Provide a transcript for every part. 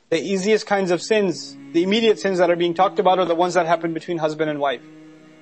The easiest kinds of sins, the immediate sins that are being talked about are the ones that happen between husband and wife.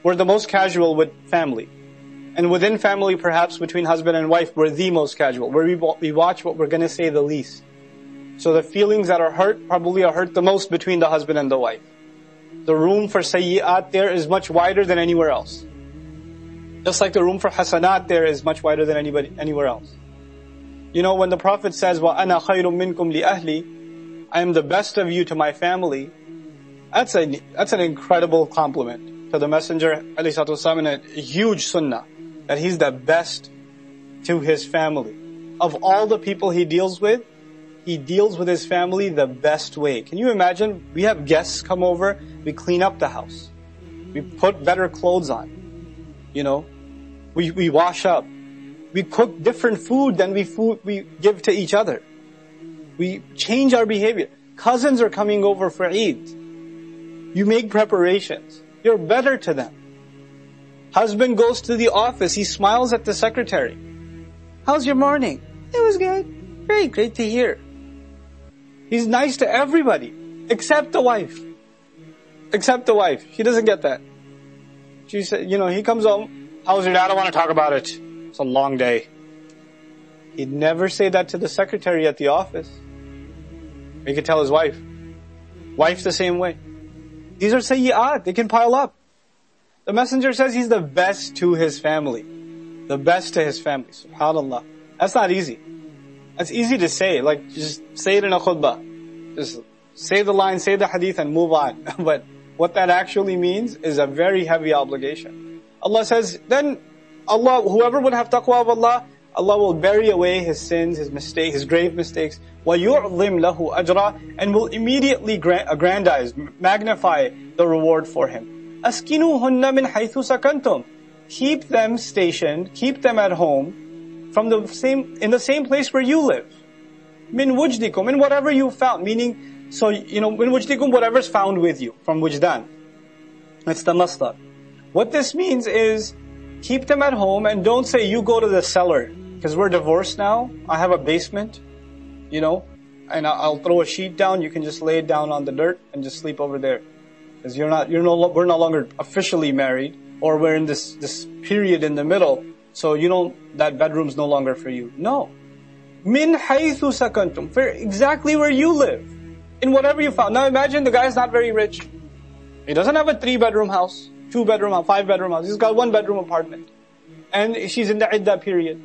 We're the most casual with family. And within family, perhaps between husband and wife, we're the most casual, where we watch what we're going to say the least. So the feelings that are hurt probably are hurt the most between the husband and the wife. The room for sayyi'at there is much wider than anywhere else. Just like the room for hasanat there is much wider than anywhere else. You know, when the Prophet says, وَأَنَا خَيْرٌ مِّنْكُمْ لِأَهْلِ, I am the best of you to my family, that's an incredible compliment to the Messenger ﷺ, and a huge sunnah, that he's the best to his family. Of all the people he deals with his family the best way. Can you imagine? We have guests come over, we clean up the house. We put better clothes on. You know, we wash up. We cook different food than we give to each other. We change our behavior. Cousins are coming over for Eid. You make preparations. You're better to them. Husband goes to the office. He smiles at the secretary. How's your morning? It was good. Very great to hear. He's nice to everybody, except the wife. Except the wife. She doesn't get that. She said, you know, he comes home. How's your day? I don't want to talk about it. It's a long day. He'd never say that to the secretary at the office. He could tell his wife. Wife's the same way. These are sayyi'at. They can pile up. The Messenger says he's the best to his family. The best to his family. SubhanAllah. That's not easy. That's easy to say. Like, just say it in a khutbah. Just say the line, say the hadith and move on. But what that actually means is a very heavy obligation. Allah says, then Allah, whoever would have taqwa of Allah, Allah will bury away his sins, his mistakes, his grave mistakes. وَيُعْظِمْ لَهُ أَجْرًا, and will immediately aggrandize, magnify the reward for him. أَسْكِنُوهُنَّ مِنْ حَيْثُ سَكَنْتُمْ, keep them stationed, keep them at home, in the same place where you live. Min wujdikum, in whatever you found, meaning, so, you know, min wujdikum, whatever's found with you, from wujdan. It's the masdar. What this means is, keep them at home and don't say, you go to the cellar, because we're divorced now, I have a basement, you know, and I'll throw a sheet down, you can just lay it down on the dirt and just sleep over there. Because we're no longer officially married, or we're in this period in the middle, so that bedroom's no longer for you. No. Min haythu sakantum, for exactly where you live. In whatever you found. Now imagine the guy's not very rich. He doesn't have a 3-bedroom house, 2-bedroom house, 5-bedroom house. He's got 1-bedroom apartment. And she's in the iddah period.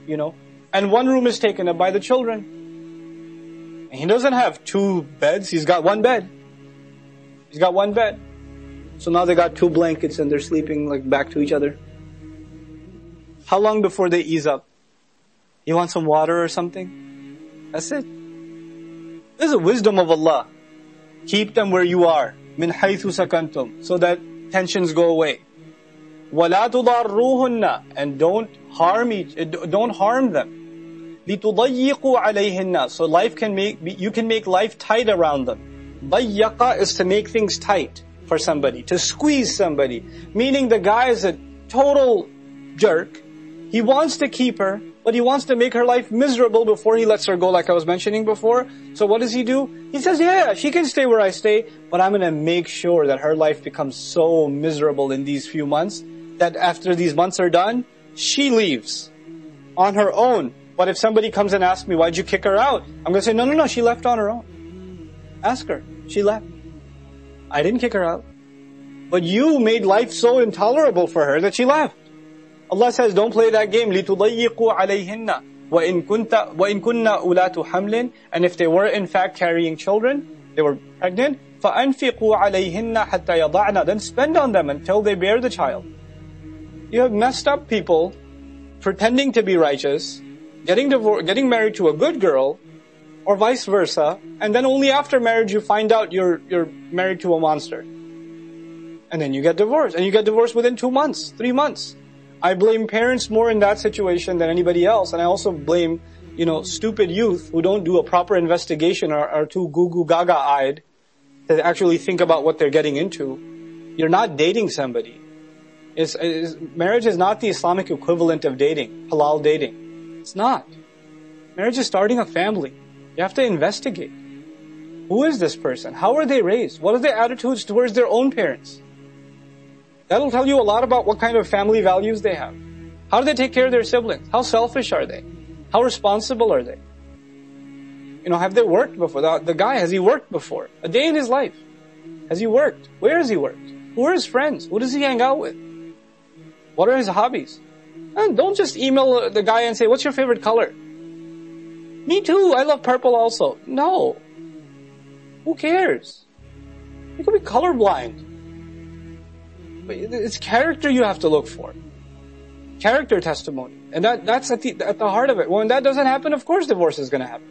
You know. And one room is taken up by the children. And he doesn't have 2 beds, he's got 1 bed. He's got 1 bed. So now they got 2 blankets and they're sleeping like back to each other. How long before they ease up? You want some water or something? That's it. This is the wisdom of Allah. Keep them where you are. Min haythu sakantum. So that tensions go away. وَلَا تُضَرُّوهُنَّ, and don't harm them. لِتُضَيِّقُوا عَلَيْهِنَّ, so you can make life tight around them. ضَيَّقَ is to make things tight for somebody, to squeeze somebody. Meaning the guy is a total jerk. He wants to keep her, but he wants to make her life miserable before he lets her go, like I was mentioning before. So what does he do? He says, yeah, she can stay where I stay, but I'm going to make sure that her life becomes so miserable in these few months that after these months are done, she leaves on her own. But if somebody comes and asks me, why'd you kick her out? I'm going to say, no, she left on her own. Ask her. She left. I didn't kick her out. But you made life so intolerable for her that she left. Allah says, don't play that game. لِتُضَيِّقُوا عَلَيْهِنَّ وَإِن كُنَّ أُولَاتُ حَمْلٍ, and if they were in fact carrying children, they were pregnant, فَأَنْفِقُوا عَلَيْهِنَّ حَتَّى يَضَعْنَ, then spend on them until they bear the child. You have messed up people pretending to be righteous, getting married to a good girl, or vice versa, and then only after marriage you find out you're married to a monster. And then you get divorced, and you get divorced within 2 months, 3 months. I blame parents more in that situation than anybody else, and I also blame, stupid youth who don't do a proper investigation or are too goo-goo gaga-eyed to actually think about what they're getting into. You're not dating somebody. Marriage is not the Islamic equivalent of dating, halal dating. It's not. Marriage is starting a family. You have to investigate. Who is this person? How are they raised? What are their attitudes towards their own parents? That'll tell you a lot about what kind of family values they have. How do they take care of their siblings? How selfish are they? How responsible are they? Have they worked before? The guy, has he worked before? A day in his life. Has he worked? Where has he worked? Who are his friends? Who does he hang out with? What are his hobbies? And don't just email the guy and say, what's your favorite color? Me too, I love purple also. No. Who cares? You could be colorblind. But it's character you have to look for. Character testimony. And that's at the heart of it. When that doesn't happen, of course divorce is going to happen.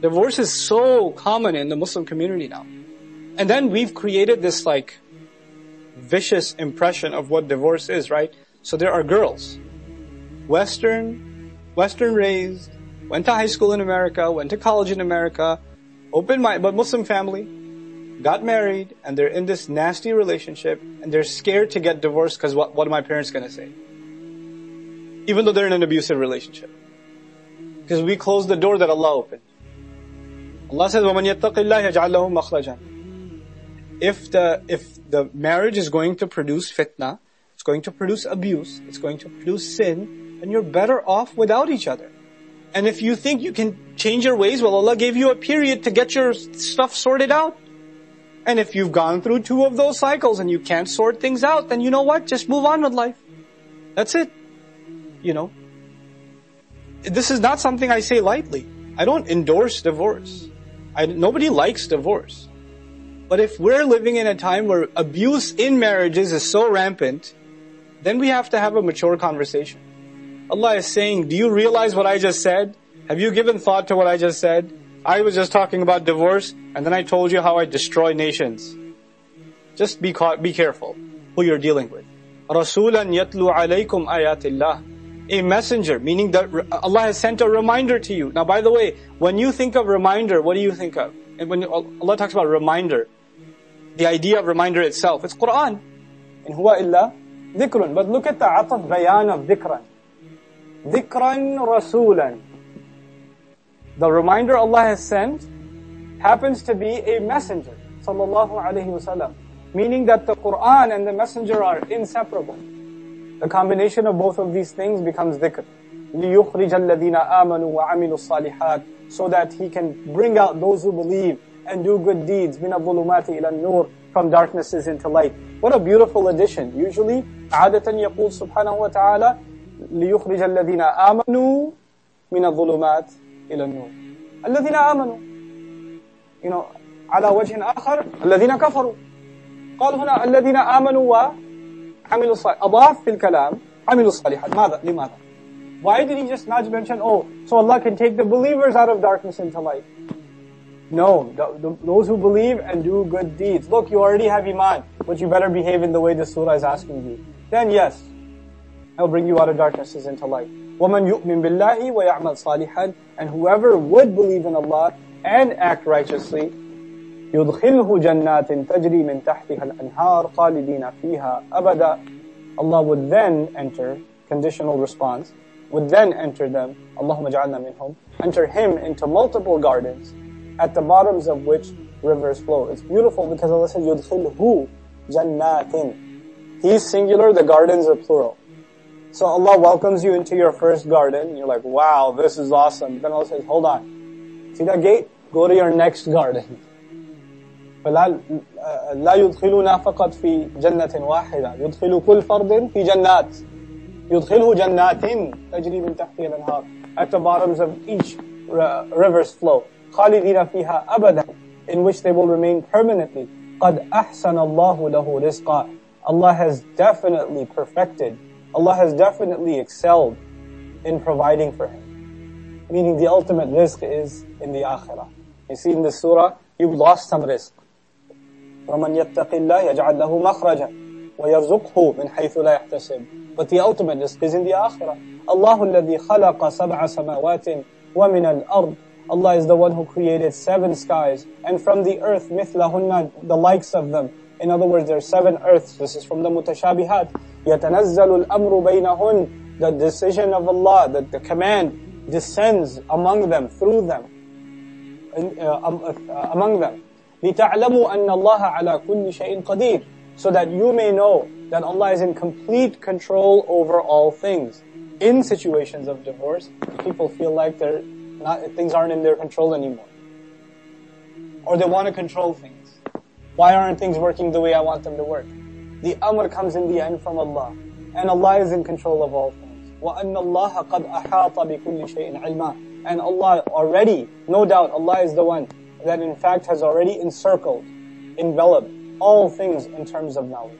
Divorce is so common in the Muslim community now. And then we've created this vicious impression of what divorce is, right? So there are girls, Western raised, went to high school in America, went to college in America, but Muslim family, got married, and they're in this nasty relationship, and they're scared to get divorced because what are my parents going to say? Even though they're in an abusive relationship. Because we closed the door that Allah opened. Allah says, وَمَنْ يَتَّقِ اللَّهِ يَجْعَلْ لَهُ مَخْرَجًا. If the marriage is going to produce fitna, it's going to produce abuse, it's going to produce sin, then you're better off without each other. And if you think you can change your ways, well, Allah gave you a period to get your stuff sorted out. And if you've gone through 2 of those cycles and you can't sort things out, then you know what? Just move on with life. That's it. This is not something I say lightly. I don't endorse divorce. Nobody likes divorce. But if we're living in a time where abuse in marriages is so rampant, then we have to have a mature conversation. Allah is saying, do you realize what I just said? Have you given thought to what I just said? I was just talking about divorce, and then I told you how I destroy nations. Just be careful who you're dealing with. رَسُولًا يَتْلُو عَلَيْكُمْ آيَاتِ اللَّهِ. A messenger, meaning that Allah has sent a reminder to you. Now, by the way, when you think of reminder, what do you think of? And when Allah talks about reminder, the idea of reminder itself, it's Quran. In huwa illa dhikrun. But look at the ataf bayan of dhikran. Dhikran rasulan. The reminder Allah has sent happens to be a messenger, sallallahu alaihi wasallam. Meaning that the Quran and the messenger are inseparable. The combination of both of these things becomes dhikr. لِيُخْرِجَ الَّذِينَ آمَنُوا وَعَمِلُوا الصَّالِحَاتِ. So that He can bring out those who believe and do good deeds. مِنَ الظُّلُمَاتِ إِلَى النُّورِ. From darknesses into light. What a beautiful addition. Usually, عادة يقول سبحانه وتعالى لِيُخْرِجَ الَّذِينَ آمَنُوا مِنَ الظُّلُمَاتِ إِلَى النُّورِ. الَّذِينَ آمَنُوا. على وجه آخر الذين كفروا. قال هنا الذين آمنوا وعملوا الصالحات. أضاف في الكلام عملوا الصالحات. لماذا? Why did He just not mention, so Allah can take the believers out of darkness into light? No, those who believe and do good deeds. Look, you already have iman, but you better behave in the way the surah is asking you. Then yes, I'll bring you out of darknesses into light. وَمَنْ يُؤْمِن بِاللَّهِ وَيَعْمَلْ صَالِحًا. And whoever would believe in Allah and act righteously, يُدْخِلْهُ جَنَّاتٍ تَجْرِي مِنْ تَحْتِهَا الْأَنْهَارُ خَالِدِينَ فِيهَا أَبَدًا. Allah would then enter, conditional response, would then enter them, Allahumma ja'alna minhum, enter him into multiple gardens, at the bottoms of which rivers flow. It's beautiful because Allah says, يُدْخِلْهُ جَنَّاتٍ. He's singular, the gardens are plural. So Allah welcomes you into your first garden, you're like, wow, this is awesome. Then Allah says, hold on. See that gate? Go to your next garden. فلا لا يدخلنا فقط في جنة واحدة يدخل كل فرد في جنات يدخله جنات تجري من تحتها الأنهار. At the bottoms of each rivers flow. خالدين فيها أبدا, in which they will remain permanently. قد أحسن الله له رزقا. Allah has definitely perfected, Allah has definitely excelled in providing for him. Meaning the ultimate rizq is in the akhirah. You see in the surah, you've lost some rizq. وَمَنْ يَتَّقِ اللَّهِ يَجْعَلْ لَهُ مَخْرَجًا وَيَرْزُقْهُ مِنْ حَيْثُ لَا يَحْتَسِبُ. But the ultimate rizq is in the akhirah. اللَّهُ الَّذِي خَلَقَ سَبْعَ سَمَاوَاتٍ وَمِنَ الْأَرْضِ. Allah is the one who created 7 skies, and from the earth, مِثْلَهُنَّ, the likes of them. In other words, there are 7 earths. This is from the mutashabihat. يَتَنَزَّلُ الْأَمْرُ بَيْنَهُنَّ. The decision of Allah, the command descends among them, through them. among them. لِتَعْلَمُوا أَنَّ اللَّهَ عَلَى كُلِّ شَيْءٍ قَدِيرٌ. So that you may know that Allah is in complete control over all things. In situations of divorce, people feel like things aren't in their control anymore. Or they want to control things. Why aren't things working the way I want them to work? The amr comes in the end from Allah. And Allah is in control of all things. وَأَنَّ اللَّهَ قَدْ أَحَاطَ بِكُلِّ شَيْءٍ عِلْمًا. And Allah already, no doubt, Allah is the one that in fact has already encircled, enveloped all things in terms of knowledge.